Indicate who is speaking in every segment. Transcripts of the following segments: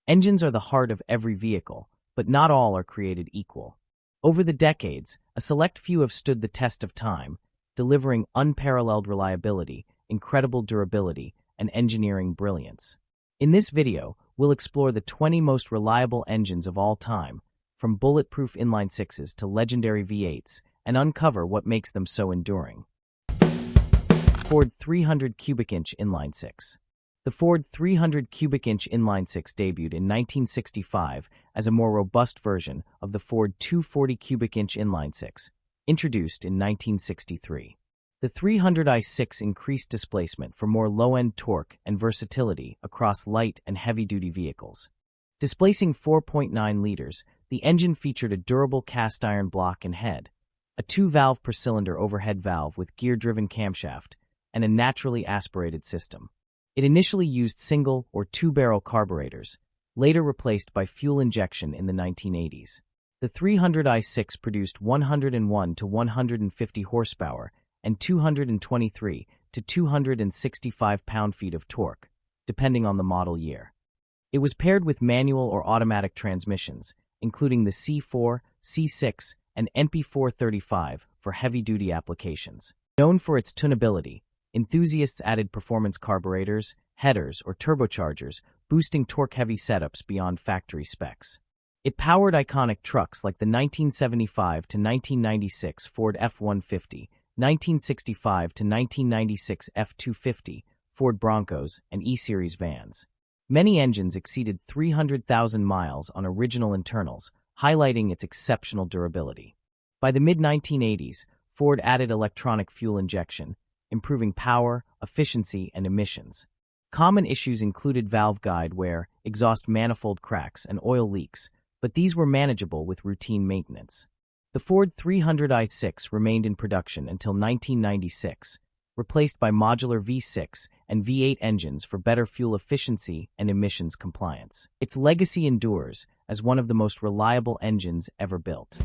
Speaker 1: Engines are the heart of every vehicle, but not all are created equal. Over the decades, a select few have stood the test of time, delivering unparalleled reliability, incredible durability, and engineering brilliance. In this video, we'll explore the 20 most reliable engines of all time, from bulletproof inline-sixes to legendary V8s, and uncover what makes them so enduring. Ford 300 cubic inch inline-six. The Ford 300 cubic inch inline-six debuted in 1965 as a more robust version of the Ford 240 cubic inch inline-six, introduced in 1963. The 300i6 increased displacement for more low-end torque and versatility across light and heavy-duty vehicles. Displacing 4.9 liters, the engine featured a durable cast-iron block and head, a 2-valve per-cylinder overhead valve with gear-driven camshaft, and a naturally aspirated system. It initially used single- or two-barrel carburetors, later replaced by fuel injection in the 1980s. The 300i6 produced 101 to 150 horsepower and 223 to 265 pound-feet of torque, depending on the model year. It was paired with manual or automatic transmissions, including the C4, C6, and MP435 for heavy-duty applications. Known for its tunability, enthusiasts added performance carburetors, headers, or turbochargers, boosting torque-heavy setups beyond factory specs. It powered iconic trucks like the 1975 to 1996 Ford F-150, 1965 to 1996 F-250, Ford Broncos, and E-Series vans. Many engines exceeded 300,000 miles on original internals, highlighting its exceptional durability. By the mid-1980s, Ford added electronic fuel injection, improving power, efficiency, and emissions. Common issues included valve guide wear, exhaust manifold cracks, and oil leaks, but these were manageable with routine maintenance. The Ford 300i6 remained in production until 1996, replaced by modular V6 and V8 engines for better fuel efficiency and emissions compliance. Its legacy endures as one of the most reliable engines ever built.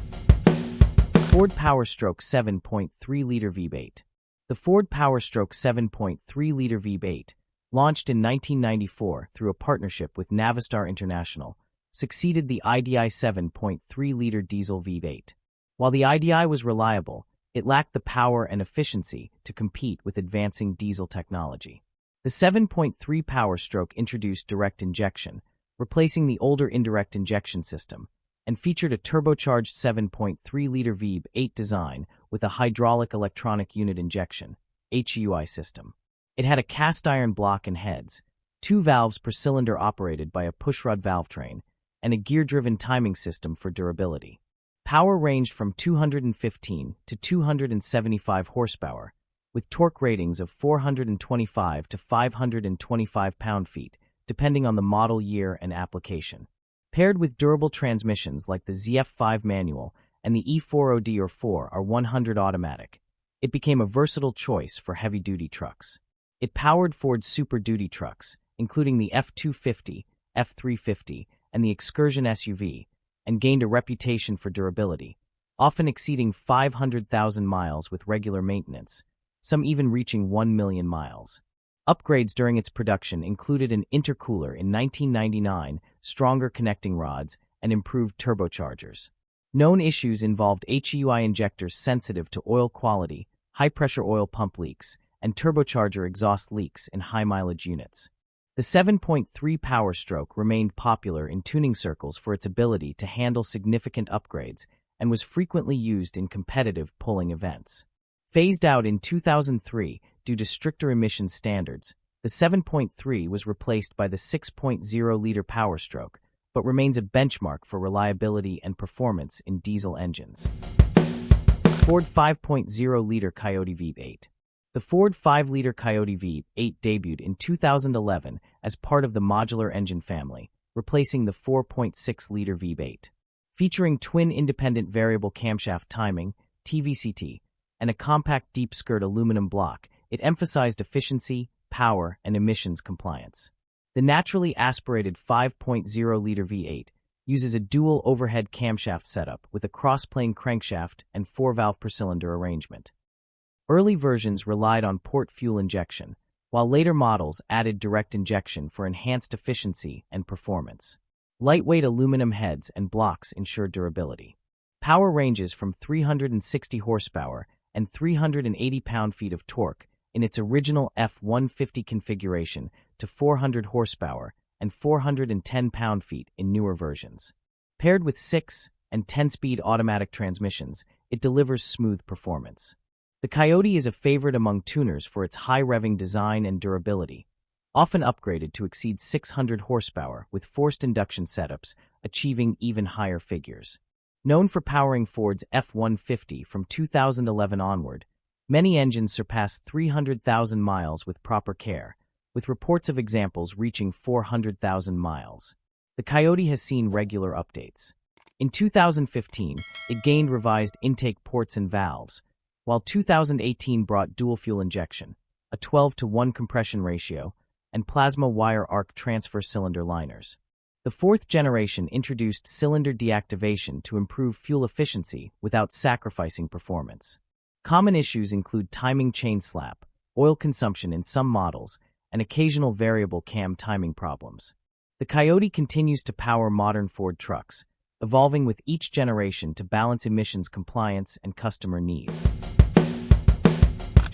Speaker 1: Ford Powerstroke 7.3-liter V8. The Ford Powerstroke 7.3-liter V8, launched in 1994 through a partnership with Navistar International, succeeded the IDI 7.3-liter diesel V8. While the IDI was reliable, it lacked the power and efficiency to compete with advancing diesel technology. The 7.3 Powerstroke introduced direct injection, replacing the older indirect injection system, and featured a turbocharged 7.3-liter V8 design with a hydraulic electronic unit injection (HEUI) system. It had a cast-iron block and heads, 2 valves per cylinder operated by a pushrod valve train, and a gear-driven timing system for durability. Power ranged from 215 to 275 horsepower, with torque ratings of 425 to 525 pound-feet, depending on the model year and application. Paired with durable transmissions like the ZF5 manual and the E40D or 4R100 automatic, it became a versatile choice for heavy-duty trucks. It powered Ford's Super Duty trucks, including the F-250, F-350, and the Excursion SUV, and gained a reputation for durability, often exceeding 500,000 miles with regular maintenance, some even reaching 1 million miles. Upgrades during its production included an intercooler in 1999, stronger connecting rods, and improved turbochargers. Known issues involved HEUI injectors sensitive to oil quality, high-pressure oil pump leaks, and turbocharger exhaust leaks in high-mileage units. The 7.3 Powerstroke remained popular in tuning circles for its ability to handle significant upgrades and was frequently used in competitive pulling events. Phased out in 2003 due to stricter emissions standards, the 7.3 was replaced by the 6.0-liter Powerstroke, but remains a benchmark for reliability and performance in diesel engines. Ford 5.0-liter Coyote V8. The Ford 5-liter Coyote V8 debuted in 2011 as part of the modular engine family, replacing the 4.6-liter V8. Featuring twin independent variable camshaft timing, TVCT, and a compact deep-skirt aluminum block, it emphasized efficiency, power, and emissions compliance. The naturally aspirated 5.0-liter V8 uses a dual overhead camshaft setup with a cross-plane crankshaft and 4-valve per cylinder arrangement. Early versions relied on port fuel injection, while later models added direct injection for enhanced efficiency and performance. Lightweight aluminum heads and blocks ensure durability. Power ranges from 360 horsepower and 380 pound-feet of torque in its original F-150 configuration to 400 horsepower and 410 pound-feet in newer versions. Paired with 6 and 10-speed automatic transmissions, it delivers smooth performance. The Coyote is a favorite among tuners for its high-revving design and durability, often upgraded to exceed 600 horsepower with forced induction setups, achieving even higher figures. Known for powering Ford's F-150 from 2011 onward, many engines surpass 300,000 miles with proper care, with reports of examples reaching 400,000 miles. The Coyote has seen regular updates. In 2015, it gained revised intake ports and valves, while 2018 brought dual-fuel injection, a 12-to-1 compression ratio, and plasma wire arc transfer cylinder liners. The fourth generation introduced cylinder deactivation to improve fuel efficiency without sacrificing performance. Common issues include timing chain slap, oil consumption in some models, and occasional variable cam timing problems. The Coyote continues to power modern Ford trucks, evolving with each generation to balance emissions compliance and customer needs.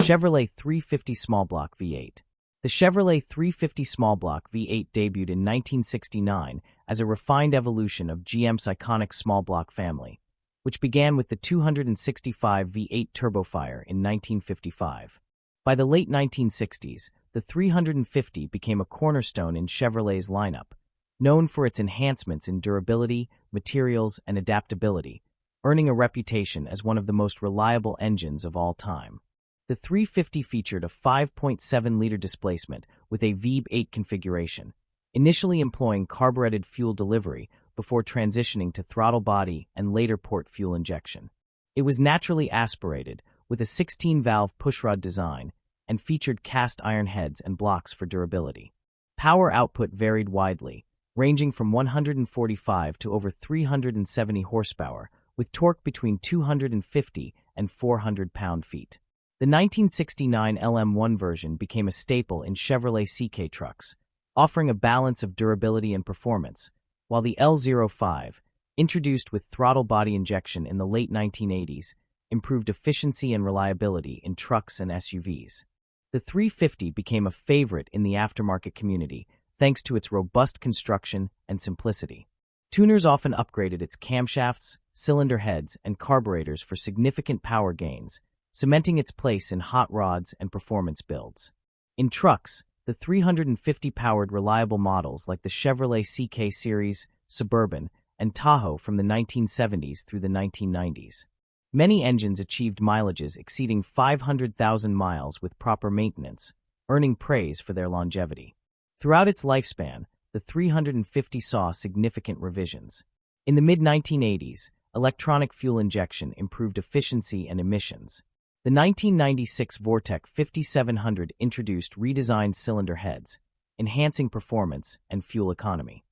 Speaker 1: Chevrolet 350 Small Block V8. The Chevrolet 350 Small Block V8 debuted in 1969 as a refined evolution of GM's iconic small block family, which began with the 265 V8 turbofire in 1955. By the late 1960s, the 350 became a cornerstone in Chevrolet's lineup, known for its enhancements in durability, materials, and adaptability, earning a reputation as one of the most reliable engines of all time. The 350 featured a 5.7-liter displacement with a V8 configuration, initially employing carbureted fuel delivery before transitioning to throttle body and later port fuel injection. It was naturally aspirated with a 16-valve pushrod design and featured cast iron heads and blocks for durability. Power output varied widely, ranging from 145 to over 370 horsepower, with torque between 250 and 400 pound-feet. The 1969 LM1 version became a staple in Chevrolet CK trucks, offering a balance of durability and performance, while the L05, introduced with throttle body injection in the late 1980s, improved efficiency and reliability in trucks and SUVs. The 350 became a favorite in the aftermarket community thanks to its robust construction and simplicity. Tuners often upgraded its camshafts, cylinder heads, and carburetors for significant power gains, cementing its place in hot rods and performance builds. In trucks, the 350 powered reliable models like the Chevrolet CK Series, Suburban, and Tahoe from the 1970s through the 1990s. Many engines achieved mileages exceeding 500,000 miles with proper maintenance, earning praise for their longevity. Throughout its lifespan, the 350 saw significant revisions. In the mid-1980s, electronic fuel injection improved efficiency and emissions. The 1996 Vortec 5700 introduced redesigned cylinder heads, enhancing performance and fuel economy.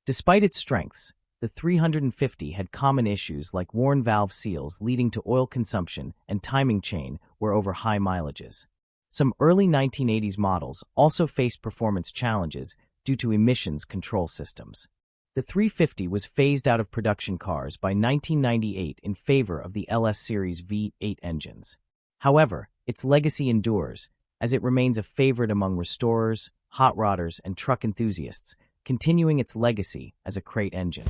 Speaker 1: Despite its strengths, the 350 had common issues like worn valve seals leading to oil consumption and timing chain wear over high mileages. Some early 1980s models also faced performance challenges due to emissions control systems. The 350 was phased out of production cars by 1998 in favor of the LS Series V8 engines. However, its legacy endures, as it remains a favorite among restorers, hot rodders, and truck enthusiasts, continuing its legacy as a crate engine.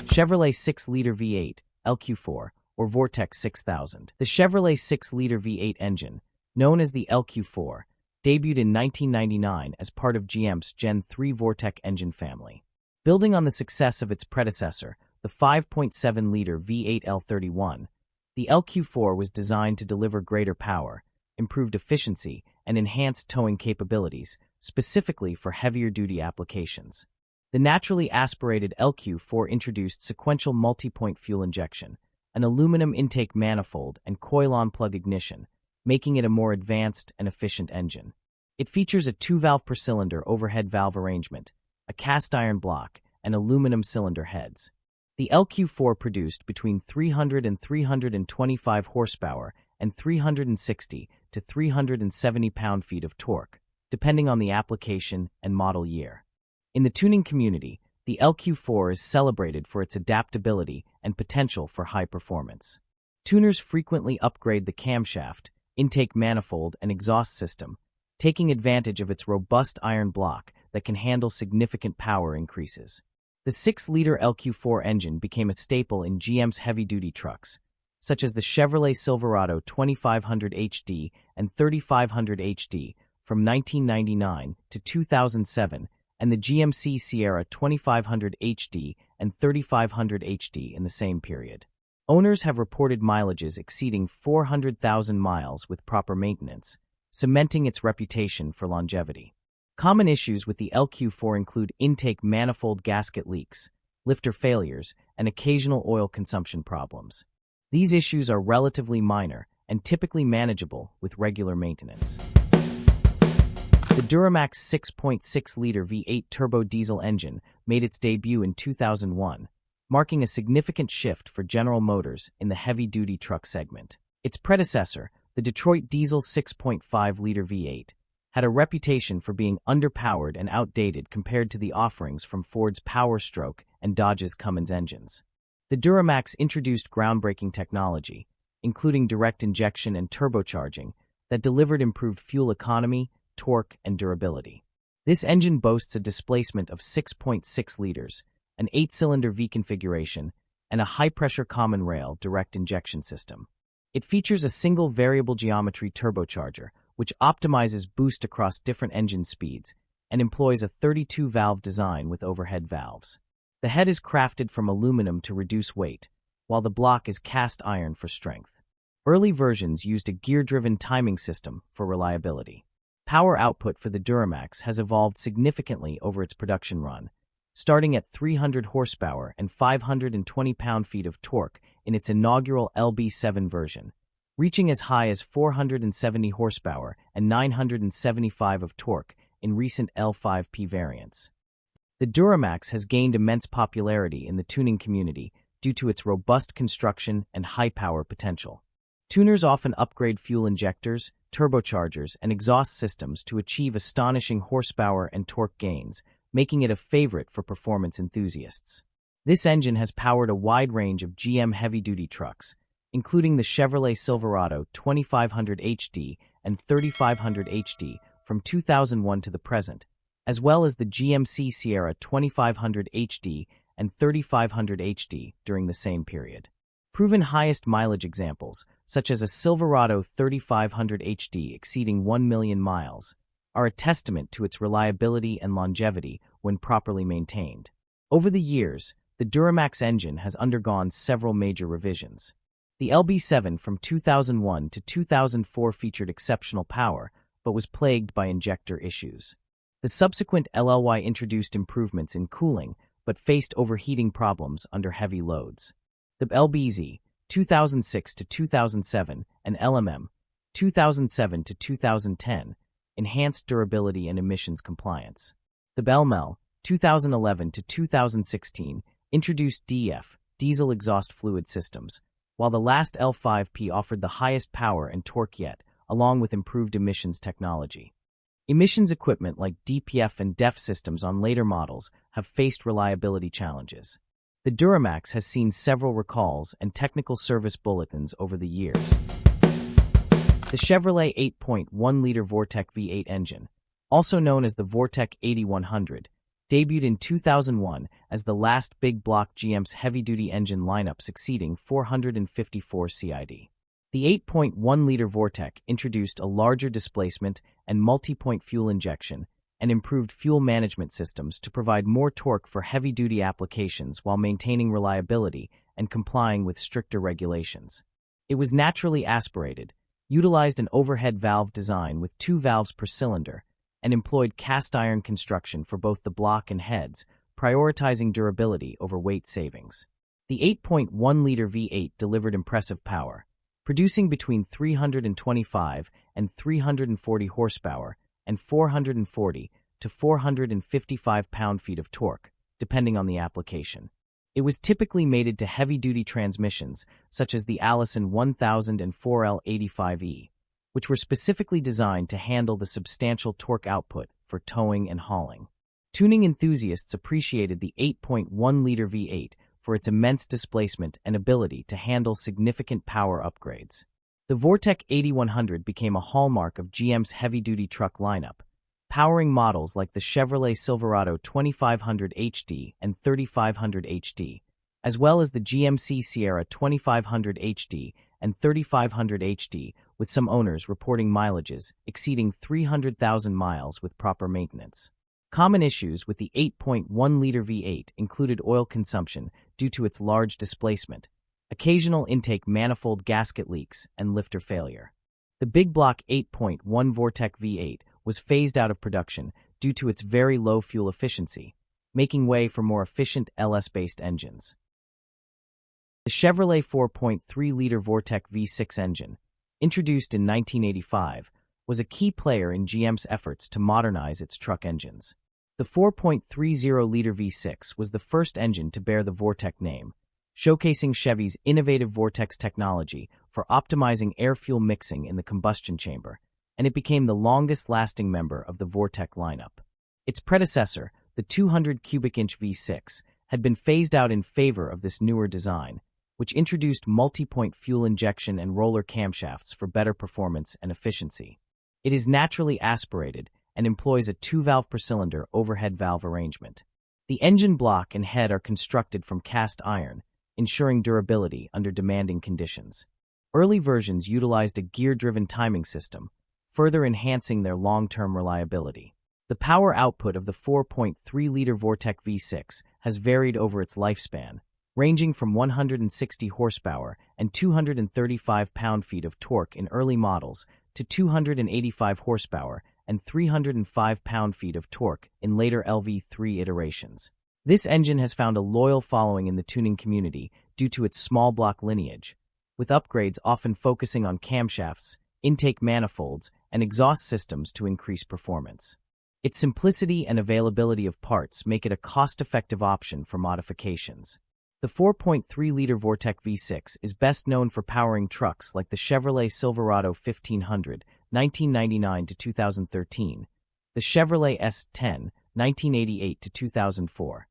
Speaker 1: Chevrolet 6-liter V8, LQ4, or Vortec 6000. The Chevrolet 6-liter V8 engine, known as the LQ4, debuted in 1999 as part of GM's Gen 3 Vortec engine family. Building on the success of its predecessor, the 5.7-liter V8 L31, the LQ4 was designed to deliver greater power, improved efficiency, and enhanced towing capabilities, specifically for heavier-duty applications. The naturally aspirated LQ4 introduced sequential multi-point fuel injection, an aluminum intake manifold, and coil-on plug ignition, making it a more advanced and efficient engine. It features a 2-valve per cylinder overhead valve arrangement, a cast-iron block, and aluminum cylinder heads. The LQ4 produced between 300 and 325 horsepower and 360 to 370 pound-feet of torque, depending on the application and model year. In the tuning community, the LQ4 is celebrated for its adaptability and potential for high performance. Tuners frequently upgrade the camshaft, intake manifold, and exhaust system, taking advantage of its robust iron block that can handle significant power increases. The 6-liter LQ4 engine became a staple in GM's heavy-duty trucks, such as the Chevrolet Silverado 2500 HD and 3500 HD from 1999 to 2007, and the GMC Sierra 2500 HD and 3500 HD in the same period. Owners have reported mileages exceeding 400,000 miles with proper maintenance, cementing its reputation for longevity. Common issues with the LQ4 include intake manifold gasket leaks, lifter failures, and occasional oil consumption problems. These issues are relatively minor and typically manageable with regular maintenance. The Duramax 6.6-liter V8 turbo diesel engine made its debut in 2001, marking a significant shift for General Motors in the heavy-duty truck segment. Its predecessor, the Detroit Diesel 6.5-liter V8, had a reputation for being underpowered and outdated compared to the offerings from Ford's Powerstroke and Dodge's Cummins engines. The Duramax introduced groundbreaking technology, including direct injection and turbocharging, that delivered improved fuel economy, torque, and durability. This engine boasts a displacement of 6.6 liters, an 8-cylinder V configuration, and a high-pressure common rail direct injection system. It features a single variable geometry turbocharger, which optimizes boost across different engine speeds, and employs a 32-valve design with overhead valves. The head is crafted from aluminum to reduce weight, while the block is cast iron for strength. Early versions used a gear-driven timing system for reliability. Power output for the Duramax has evolved significantly over its production run, starting at 300 horsepower and 520 pound-feet of torque in its inaugural LB7 version, reaching as high as 470 horsepower and 975 of torque in recent L5P variants. The Duramax has gained immense popularity in the tuning community due to its robust construction and high-power potential. Tuners often upgrade fuel injectors, turbochargers, and exhaust systems to achieve astonishing horsepower and torque gains, making it a favorite for performance enthusiasts. This engine has powered a wide range of GM heavy-duty trucks, including the Chevrolet Silverado 2500 HD and 3500 HD from 2001 to the present, as well as the GMC Sierra 2500 HD and 3500 HD during the same period. Proven highest mileage examples, such as a Silverado 3500 HD exceeding 1 million miles, are a testament to its reliability and longevity when properly maintained. Over the years, the Duramax engine has undergone several major revisions. The LB7 from 2001 to 2004 featured exceptional power, but was plagued by injector issues. The subsequent LLY introduced improvements in cooling, but faced overheating problems under heavy loads. The LBZ 2006 to 2007 and LMM 2007 to 2010 enhanced durability and emissions compliance. The LML 2011 to 2016 introduced DF diesel exhaust fluid systems, while the last L5P offered the highest power and torque yet, along with improved emissions technology. Emissions equipment like DPF and DEF systems on later models have faced reliability challenges. The Duramax has seen several recalls and technical service bulletins over the years. The Chevrolet 8.1-liter Vortec V8 engine, also known as the Vortec 8100, debuted in 2001 as the last big block GM's heavy-duty engine lineup succeeding 454 CID. The 8.1-liter Vortec introduced a larger displacement and multi-point fuel injection and improved fuel management systems to provide more torque for heavy-duty applications while maintaining reliability and complying with stricter regulations. It was naturally aspirated, utilized an overhead valve design with 2 valves per cylinder, and employed cast iron construction for both the block and heads, prioritizing durability over weight savings. The 8.1-liter V8 delivered impressive power, producing between 325 and 340 horsepower and 440 to 455 pound-feet of torque, depending on the application. It was typically mated to heavy-duty transmissions, such as the Allison 1000 and 4L85E, which were specifically designed to handle the substantial torque output for towing and hauling. Tuning enthusiasts appreciated the 8.1-liter V8 for its immense displacement and ability to handle significant power upgrades. The Vortec 8100 became a hallmark of GM's heavy-duty truck lineup, powering models like the Chevrolet Silverado 2500 HD and 3500 HD, as well as the GMC Sierra 2500 HD and 3500 HD, with some owners reporting mileages exceeding 300,000 miles with proper maintenance. Common issues with the 8.1-liter V8 included oil consumption due to its large displacement, occasional intake manifold gasket leaks, and lifter failure. The big block 8.1 Vortec V8 was phased out of production due to its very low fuel efficiency, making way for more efficient LS-based engines. The Chevrolet 4.3-liter Vortec V6 engine, introduced in 1985, was a key player in GM's efforts to modernize its truck engines. The 4.30-liter V6 was the first engine to bear the Vortec name, showcasing Chevy's innovative Vortex technology for optimizing air-fuel mixing in the combustion chamber, and it became the longest-lasting member of the Vortec lineup. Its predecessor, the 200-cubic-inch V6, had been phased out in favor of this newer design, which introduced multi-point fuel injection and roller camshafts for better performance and efficiency. It is naturally aspirated and employs a 2-valve per cylinder overhead valve arrangement. The engine block and head are constructed from cast iron, ensuring durability under demanding conditions. Early versions utilized a gear-driven timing system, further enhancing their long-term reliability. The power output of the 4.3-liter Vortec V6 has varied over its lifespan, ranging from 160 horsepower and 235 pound-feet of torque in early models to 285 horsepower and 305 pound-feet of torque in later LV3 iterations. This engine has found a loyal following in the tuning community due to its small block lineage, with upgrades often focusing on camshafts, intake manifolds, and exhaust systems to increase performance. Its simplicity and availability of parts make it a cost-effective option for modifications. The 4.3-liter Vortec V6 is best known for powering trucks like the Chevrolet Silverado 1500, 1999 to 2013, the Chevrolet S10, 1988 to 2004,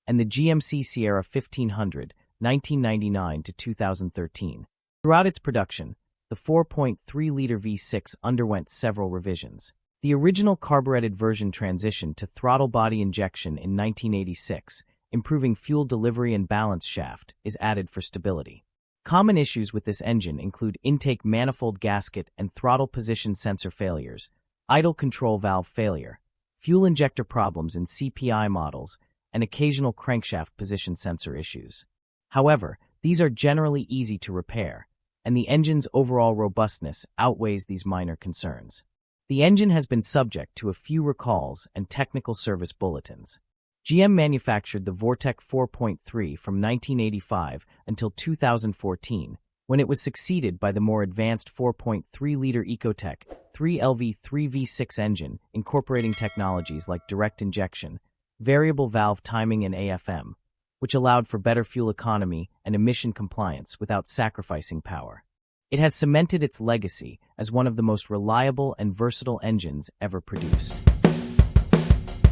Speaker 1: and the GMC Sierra 1500, 1999 to 2013. Throughout its production, the 4.3-liter V6 underwent several revisions. The original carbureted version transitioned to throttle body injection in 1986, improving fuel delivery and balance shaft is added for stability. Common issues with this engine include intake manifold gasket and throttle position sensor failures, idle control valve failure, fuel injector problems in CPI models, and occasional crankshaft position sensor issues. However, these are generally easy to repair, and the engine's overall robustness outweighs these minor concerns. The engine has been subject to a few recalls and technical service bulletins. GM manufactured the Vortec 4.3 from 1985 until 2014, when it was succeeded by the more advanced 4.3-liter Ecotec 3LV3 V6 engine, incorporating technologies like direct injection, variable valve timing, and AFM, which allowed for better fuel economy and emission compliance without sacrificing power. It has cemented its legacy as one of the most reliable and versatile engines ever produced.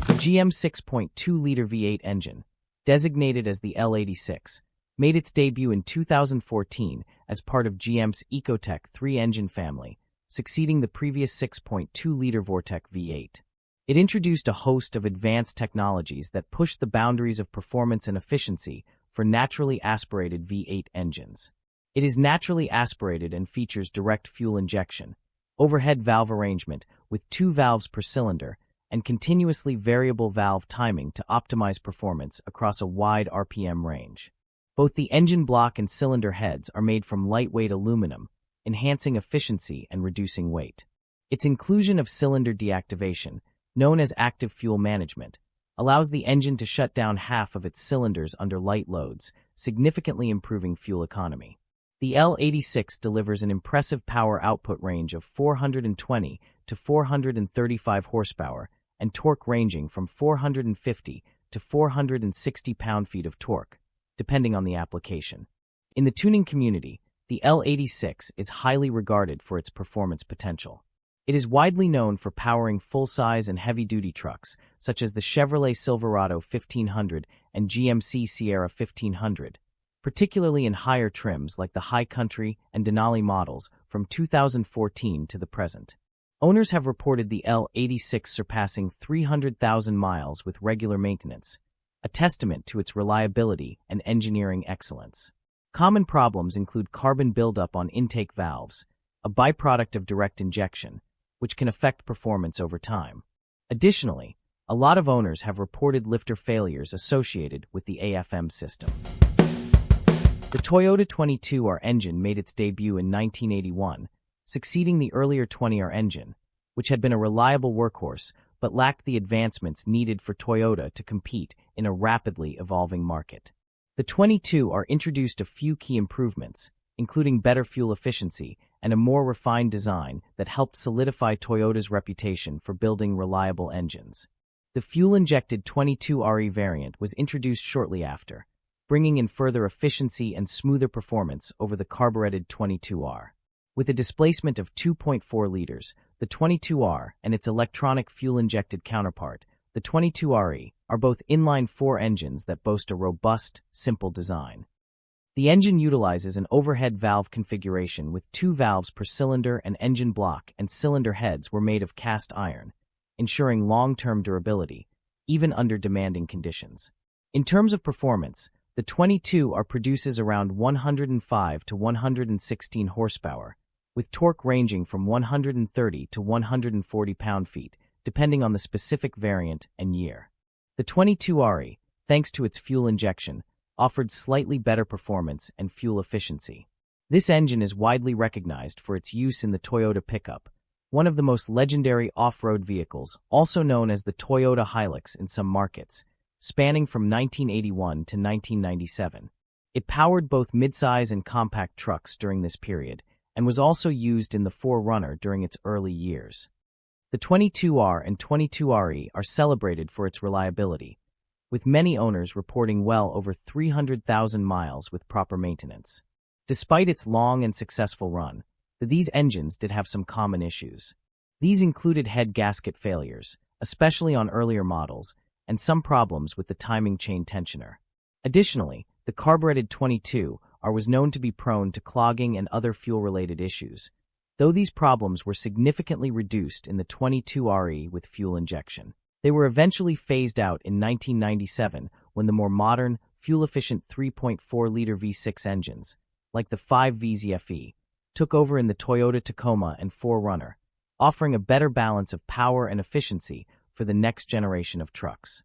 Speaker 1: The GM 6.2-liter V8 engine, designated as the L86, made its debut in 2014 as part of GM's Ecotec 3 engine family, succeeding the previous 6.2-liter Vortec V8. It introduced a host of advanced technologies that pushed the boundaries of performance and efficiency for naturally aspirated V8 engines. It is naturally aspirated and features direct fuel injection, overhead valve arrangement with 2 valves per cylinder, and continuously variable valve timing to optimize performance across a wide RPM range. Both the engine block and cylinder heads are made from lightweight aluminum, enhancing efficiency and reducing weight. Its inclusion of cylinder deactivation, known as active fuel management, allows the engine to shut down half of its cylinders under light loads, significantly improving fuel economy. The L86 delivers an impressive power output range of 420 to 435 horsepower and torque ranging from 450 to 460 pound-feet of torque, depending on the application. In the tuning community, the L86 is highly regarded for its performance potential. It is widely known for powering full-size and heavy-duty trucks, such as the Chevrolet Silverado 1500 and GMC Sierra 1500, particularly in higher trims like the High Country and Denali models from 2014 to the present. Owners have reported the L86 surpassing 300,000 miles with regular maintenance, a testament to its reliability and engineering excellence. Common problems include carbon buildup on intake valves, a byproduct of direct injection, which can affect performance over time. Additionally, a lot of owners have reported lifter failures associated with the AFM system. The Toyota 22R engine made its debut in 1981, succeeding the earlier 20R engine, which had been a reliable workhorse but lacked the advancements needed for Toyota to compete in a rapidly evolving market. The 22R introduced a few key improvements, including better fuel efficiency and a more refined design that helped solidify Toyota's reputation for building reliable engines. The fuel-injected 22RE variant was introduced shortly after, bringing in further efficiency and smoother performance over the carbureted 22R. With a displacement of 2.4 liters, the 22R and its electronic fuel-injected counterpart, the 22RE, are both inline-4 engines that boast a robust, simple design. The engine utilizes an overhead valve configuration with 2 valves per cylinder, and engine block and cylinder heads were made of cast iron, ensuring long-term durability, even under demanding conditions. In terms of performance, the 22R produces around 105 to 116 horsepower, with torque ranging from 130 to 140 pound-feet, depending on the specific variant and year. The 22RE, thanks to its fuel injection, offered slightly better performance and fuel efficiency. This engine is widely recognized for its use in the Toyota pickup, one of the most legendary off-road vehicles, also known as the Toyota Hilux in some markets, spanning from 1981 to 1997. It powered both midsize and compact trucks during this period, and was also used in the 4Runner during its early years. The 22R and 22RE are celebrated for its reliability, with many owners reporting well over 300,000 miles with proper maintenance. Despite its long and successful run, these engines did have some common issues. These included head gasket failures, especially on earlier models, and some problems with the timing chain tensioner. Additionally, the carbureted 22R was known to be prone to clogging and other fuel-related issues, though these problems were significantly reduced in the 22RE with fuel injection. They were eventually phased out in 1997 when the more modern, fuel-efficient 3.4-liter V6 engines, like the 5VZFE, took over in the Toyota Tacoma and 4Runner, offering a better balance of power and efficiency for the next generation of trucks.